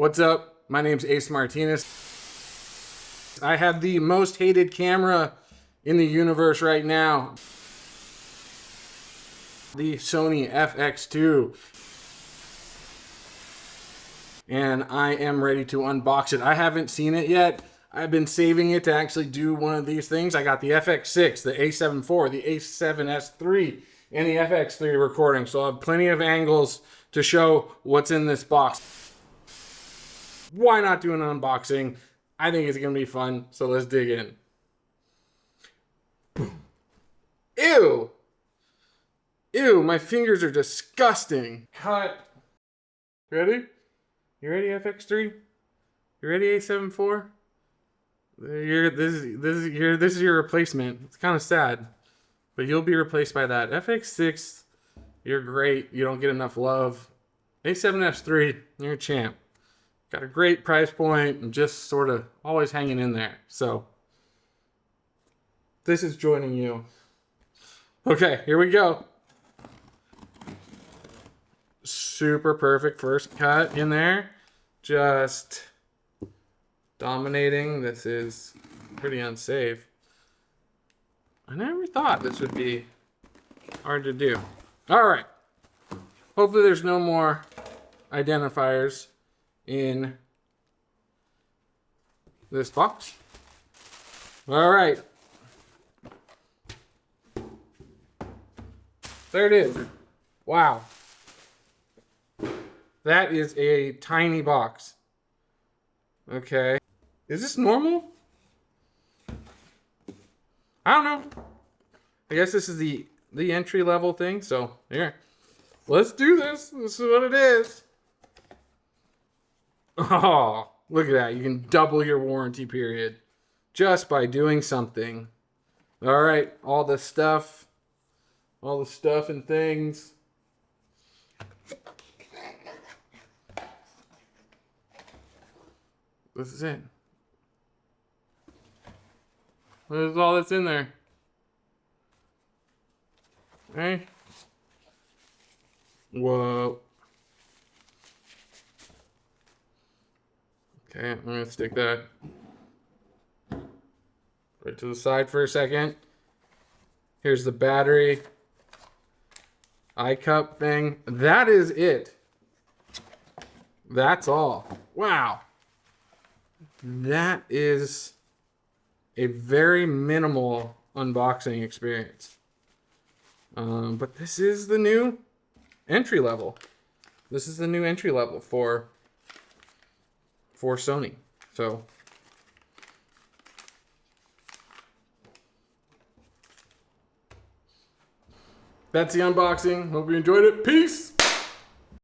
What's up? My name's Ace Martinez. I have the most hated camera in the universe right now. The Sony FX2. And I am ready to unbox it. I haven't seen it yet. I've been saving it to actually do one of these things. I got the FX6, the A7 IV, the A7S III, and the FX3 recording. So I'll have plenty of angles to show what's in this box. Why not do an unboxing? I think it's going to be fun, so let's dig in. Ew! Ew, my fingers are disgusting. Cut. Ready? You ready, FX3? You ready, A7 IV? This is your replacement. It's kind of sad, but you'll be replaced by that. FX6, you're great. You don't get enough love. A7S III, you're a champ. Got a great price point and just sort of always hanging in there. So this is joining you. Okay, here we go. Super perfect first cut in there. Just dominating. This is pretty unsafe. I never thought this would be hard to do. All right. Hopefully there's no more identifiers in this box. All right. There it is. Wow. That is a tiny box. Okay. Is this normal? I don't know. I guess this is the entry level thing. So here, let's do this. This is what it is. Oh, look at that. You can double your warranty period just by doing something. All right. All the stuff and things. This is it. This is all that's in there. Okay. Whoa. Okay, I'm gonna stick that right to the side for a second. Here's the battery. Eye cup thing. That is it. That's all. Wow. That is a very minimal unboxing experience. But this is the new entry level. This is the new entry level for Sony. So that's the unboxing. Hope you enjoyed it. Peace.